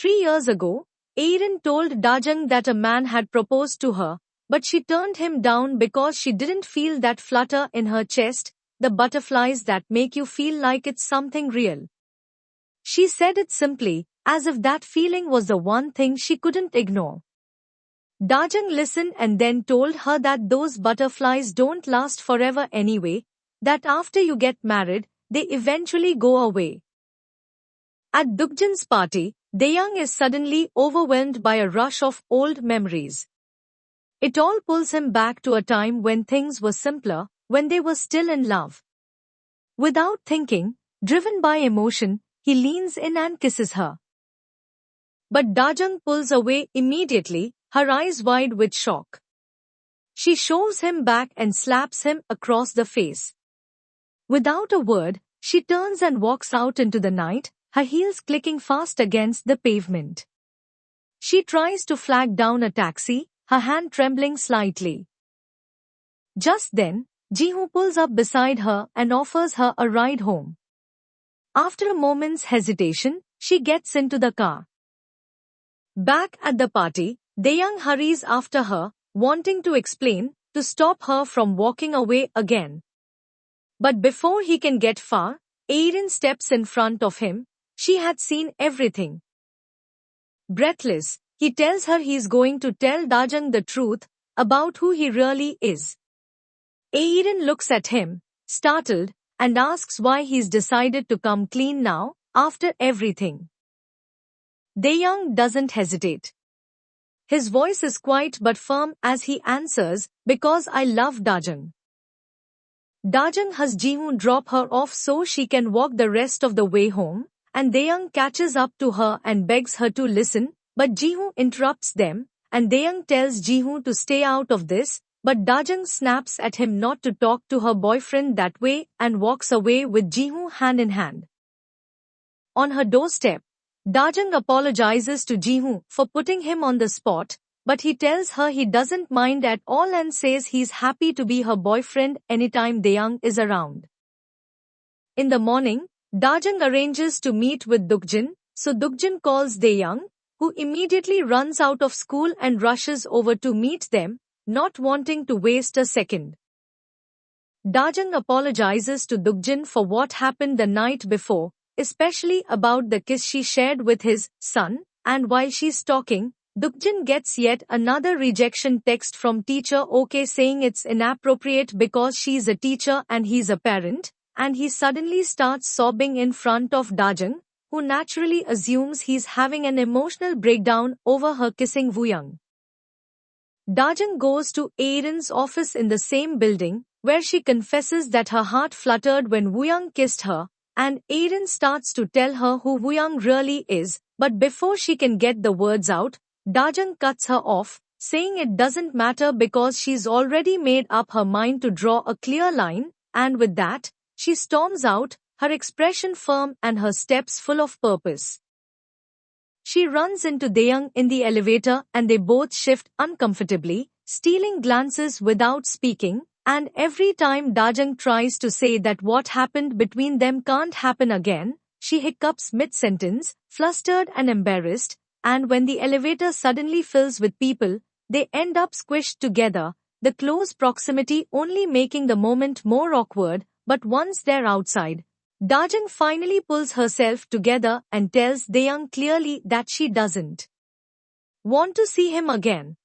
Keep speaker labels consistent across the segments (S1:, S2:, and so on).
S1: 3 years ago, Erin told Dajang that a man had proposed to her, but she turned him down because she didn't feel that flutter in her chest, the butterflies that make you feel like it's something real. She said it simply, as if that feeling was the one thing she couldn't ignore. Dajang listened and then told her that those butterflies don't last forever anyway, that after you get married, they eventually go away. At Dukjan's party, Dayang is suddenly overwhelmed by a rush of old memories. It all pulls him back to a time when things were simpler, when they were still in love. Without thinking, driven by emotion, he leans in and kisses her. But Dajang pulls away immediately, her eyes wide with shock. She shoves him back and slaps him across the face. Without a word, she turns and walks out into the night, her heels clicking fast against the pavement. She tries to flag down a taxi, her hand trembling slightly. Just then, Jihu pulls up beside her and offers her a ride home. After a moment's hesitation, she gets into the car. Back at the party, Dayang hurries after her, wanting to explain, to stop her from walking away again. But before he can get far, Erin steps in front of him. She had seen everything. Breathless, he tells her he's going to tell Dajang the truth about who he really is. Erin looks at him, startled, and asks why he's decided to come clean now, after everything. Dayang doesn't hesitate. His voice is quiet but firm as he answers, because I love Dajang. Dajang has Jihu drop her off so she can walk the rest of the way home, and Dayang catches up to her and begs her to listen, but Jihu interrupts them, and Dayang tells Jihu to stay out of this, but Dajang snaps at him not to talk to her boyfriend that way and walks away with Jihu hand in hand. On her doorstep, Dajang apologizes to Jihu for putting him on the spot, but he tells her he doesn't mind at all and says he's happy to be her boyfriend anytime Dayang is around. In the morning, Dajang arranges to meet with Dukjan, so Dukjan calls Dayang, who immediately runs out of school and rushes over to meet them, not wanting to waste a second. Dajang apologizes to Dukjan for what happened the night before, especially about the kiss she shared with his son, and while she's talking, Dukjan gets yet another rejection text from teacher OK saying it's inappropriate because she's a teacher and he's a parent, and he suddenly starts sobbing in front of Dajang, who naturally assumes he's having an emotional breakdown over her kissing Wooyoung. Dajang goes to Erin's office in the same building, where she confesses that her heart fluttered when Wooyoung kissed her, and Erin starts to tell her who Wooyoung really is, but before she can get the words out, Dajang cuts her off, saying it doesn't matter because she's already made up her mind to draw a clear line, and with that, she storms out, her expression firm and her steps full of purpose. She runs into Dayang in the elevator and they both shift uncomfortably, stealing glances without speaking, and every time Dajang tries to say that what happened between them can't happen again, she hiccups mid-sentence, flustered and embarrassed, and when the elevator suddenly fills with people, they end up squished together, the close proximity only making the moment more awkward, but once they're outside, Dajang finally pulls herself together and tells Dayang clearly that she doesn't want to see him again.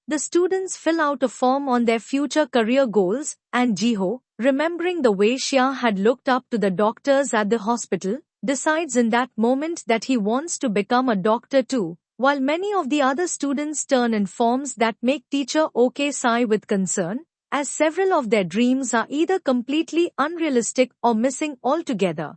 S1: The students fill out a form on their future career goals, and Jiho, remembering the way Xia had looked up to the doctors at the hospital, decides in that moment that he wants to become a doctor too, while many of the other students turn in forms that make teacher OK sigh with concern, as several of their dreams are either completely unrealistic or missing altogether.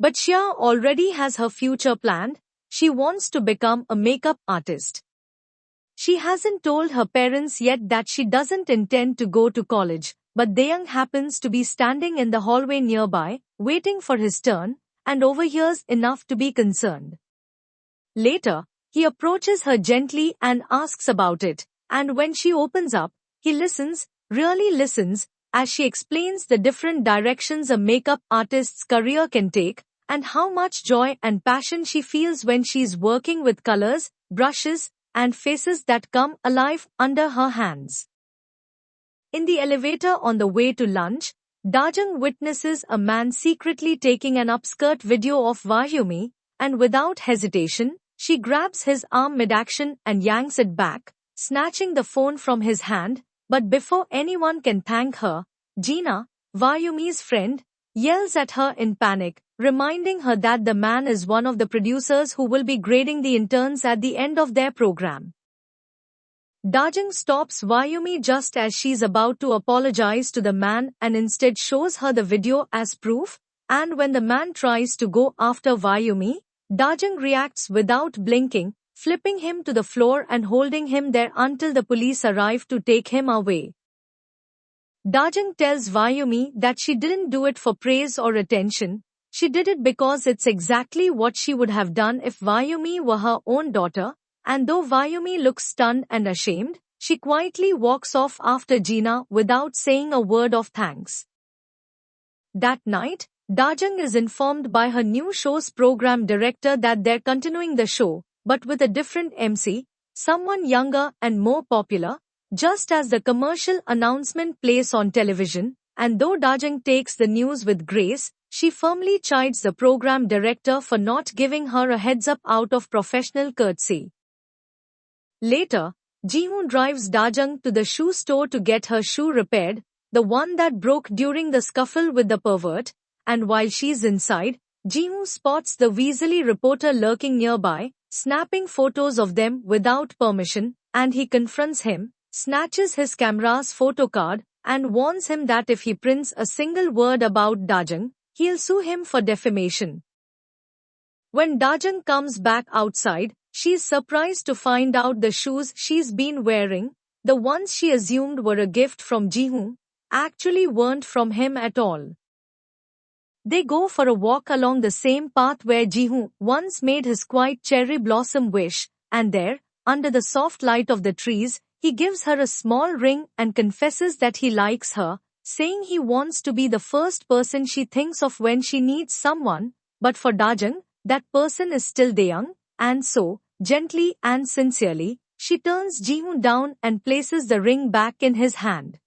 S1: But Xia already has her future planned. She wants to become a makeup artist. She hasn't told her parents yet that she doesn't intend to go to college, but Dayang happens to be standing in the hallway nearby, waiting for his turn, and overhears enough to be concerned. Later, he approaches her gently and asks about it, and when she opens up, he listens, really listens, as she explains the different directions a makeup artist's career can take, and how much joy and passion she feels when she's working with colors, brushes, and faces that come alive under her hands. In the elevator on the way to lunch, Dajang witnesses a man secretly taking an upskirt video of Wahyumi, and without hesitation, she grabs his arm mid-action and yanks it back, snatching the phone from his hand, but before anyone can thank her, Gina, Wahyumi's friend, yells at her in panic, reminding her that the man is one of the producers who will be grading the interns at the end of their program. Dajang stops Wahyumi just as she's about to apologize to the man and instead shows her the video as proof, and when the man tries to go after Wahyumi, Dajang reacts without blinking, flipping him to the floor and holding him there until the police arrive to take him away. Dajang tells Wahyumi that she didn't do it for praise or attention, she did it because it's exactly what she would have done if Wahyumi were her own daughter, and though Wahyumi looks stunned and ashamed, she quietly walks off after Gina without saying a word of thanks. That night, Dajang is informed by her new show's program director that they're continuing the show, but with a different MC, someone younger and more popular, just as the commercial announcement plays on television, and though Dajang takes the news with grace, she firmly chides the program director for not giving her a heads up out of professional courtesy. Later, Jihoon drives Dajang to the shoe store to get her shoe repaired, the one that broke during the scuffle with the pervert, and while she's inside, Jihoon spots the Weasley reporter lurking nearby, snapping photos of them without permission, and he confronts him, snatches his camera's photo card, and warns him that if he prints a single word about Dajang, he'll sue him for defamation. When Dajang comes back outside, she's surprised to find out the shoes she's been wearing, the ones she assumed were a gift from Jihoon, actually weren't from him at all. They go for a walk along the same path where Jihoon once made his quiet cherry blossom wish, and there, under the soft light of the trees, he gives her a small ring and confesses that he likes her, saying he wants to be the first person she thinks of when she needs someone, but for Dajang, that person is still Daeyoung, and so, gently and sincerely, she turns Jihoon down and places the ring back in his hand.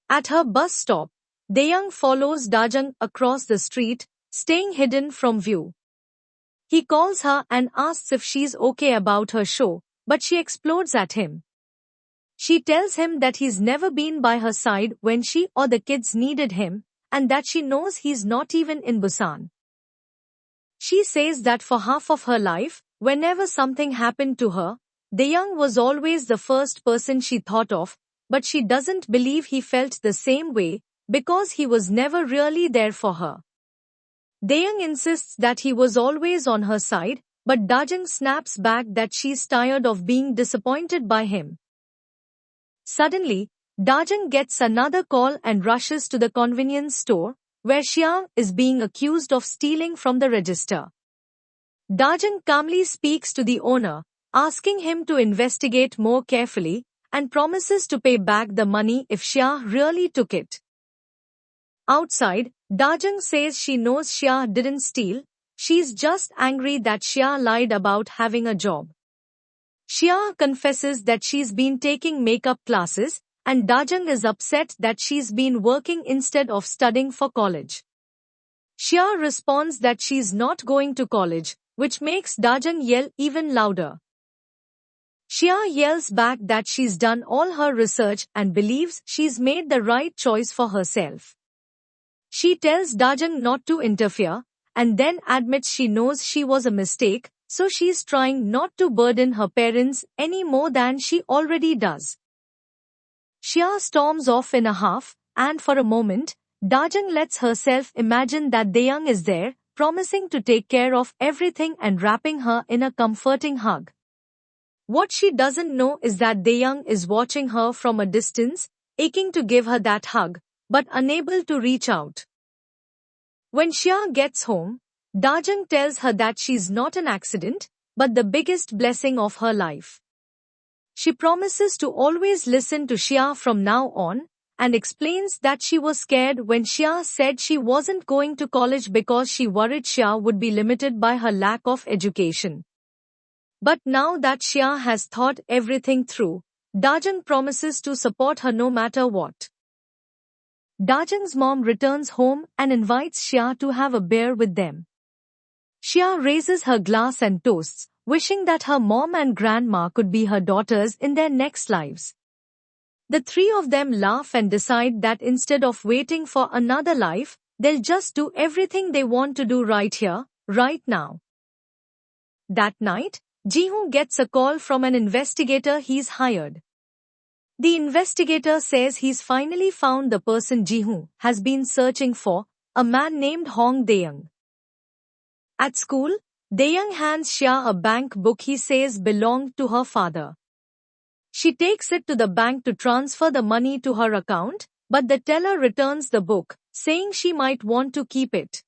S1: At her bus stop, Daeyoung follows Dajang across the street, staying hidden from view. He calls her and asks if she's okay about her show, but she explodes at him. She tells him that he's never been by her side when she or the kids needed him, and that she knows he's not even in Busan. She says that for half of her life, whenever something happened to her, Daeyoung was always the first person she thought of, but she doesn't believe he felt the same way, because he was never really there for her. Daeyoung insists that he was always on her side, but Dajang snaps back that she's tired of being disappointed by him. Suddenly, Dajang gets another call and rushes to the convenience store, where Xiang is being accused of stealing from the register. Dajang calmly speaks to the owner, asking him to investigate more carefully, and promises to pay back the money if Xia really took it. Outside, Dajang says she knows Xia didn't steal, she's just angry that Xia lied about having a job. Xia confesses that she's been taking makeup classes, and Dajang is upset that she's been working instead of studying for college. Xia responds that she's not going to college, which makes Dajang yell even louder. Xia yells back that she's done all her research and believes she's made the right choice for herself. She tells Dajang not to interfere, and then admits she knows she was a mistake, so she's trying not to burden her parents any more than she already does. Xia storms off in a huff, and for a moment, Dajang lets herself imagine that Daeyoung is there, promising to take care of everything and wrapping her in a comforting hug. What she doesn't know is that Daeyoung is watching her from a distance, aching to give her that hug, but unable to reach out. When Xia gets home, Dajang tells her that she's not an accident, but the biggest blessing of her life. She promises to always listen to Xia from now on, and explains that she was scared when Xia said she wasn't going to college because she worried Xia would be limited by her lack of education. But now that Xia has thought everything through, Dajang promises to support her no matter what. Dajang's mom returns home and invites Xia to have a beer with them. Xia raises her glass and toasts, wishing that her mom and grandma could be her daughters in their next lives. The three of them laugh and decide that instead of waiting for another life, they'll just do everything they want to do right here, right now. That night, Ji-Hoo gets a call from an investigator he's hired. The investigator says he's finally found the person Ji-Hoo has been searching for, a man named Hong Dae-young. At school, Dae-young hands Xia a bank book he says belonged to her father. She takes it to the bank to transfer the money to her account, but the teller returns the book, saying she might want to keep it.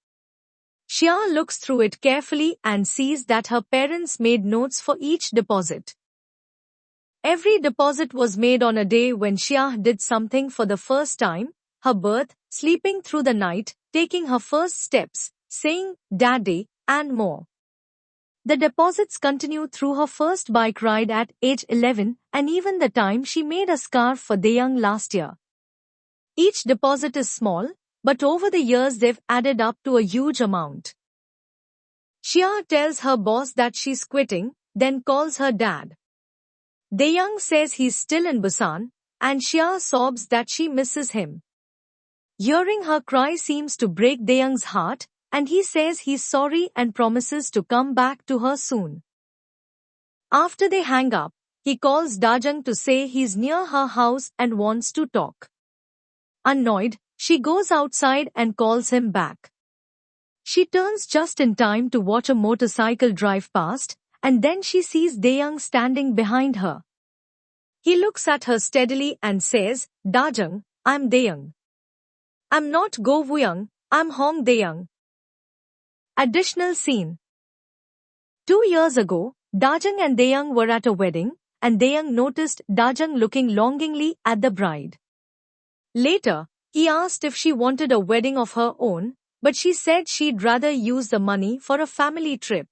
S1: Xia looks through it carefully and sees that her parents made notes for each deposit. Every deposit was made on a day when Xia did something for the first time, her birth, sleeping through the night, taking her first steps, saying, "Daddy," and more. The deposits continue through her first bike ride at age 11 and even the time she made a scarf for Dae-young last year. Each deposit is small, but over the years they've added up to a huge amount. Xia tells her boss that she's quitting, then calls her dad. Dae-young says he's still in Busan, and Xia sobs that she misses him. Hearing her cry seems to break Dae-young's heart, and he says he's sorry and promises to come back to her soon. After they hang up, he calls Dajang to say he's near her house and wants to talk. Annoyed, she goes outside and calls him back. She turns just in time to watch a motorcycle drive past, and then she sees Dae-young standing behind her. He looks at her steadily and says, "Dajang, I'm Dae-young. I'm not Go Woo-young, I'm Hong Dae-young." Additional scene. 2 years ago, Dajang and Dae-young were at a wedding, and Dae-young noticed Dajang looking longingly at the bride. Later, he asked if she wanted a wedding of her own, but she said she'd rather use the money for a family trip.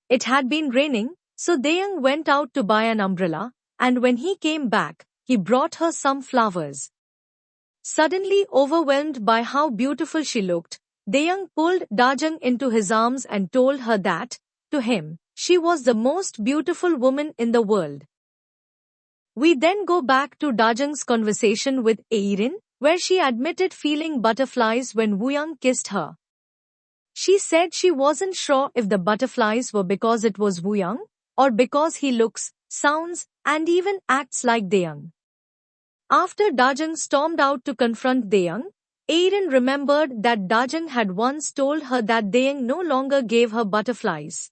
S1: It had been raining, so Dae-young went out to buy an umbrella, and when he came back, he brought her some flowers. Suddenly overwhelmed by how beautiful she looked, Dae-young pulled Dajang into his arms and told her that, to him, she was the most beautiful woman in the world. We then go back to Dajang's conversation with Eirin, where she admitted feeling butterflies when Woo-young kissed her. She said she wasn't sure if the butterflies were because it was Woo-young, or because he looks, sounds, and even acts like Dae-young. After Dajang stormed out to confront Dae-young, Eirin remembered that Dajang had once told her that Dae-young no longer gave her butterflies.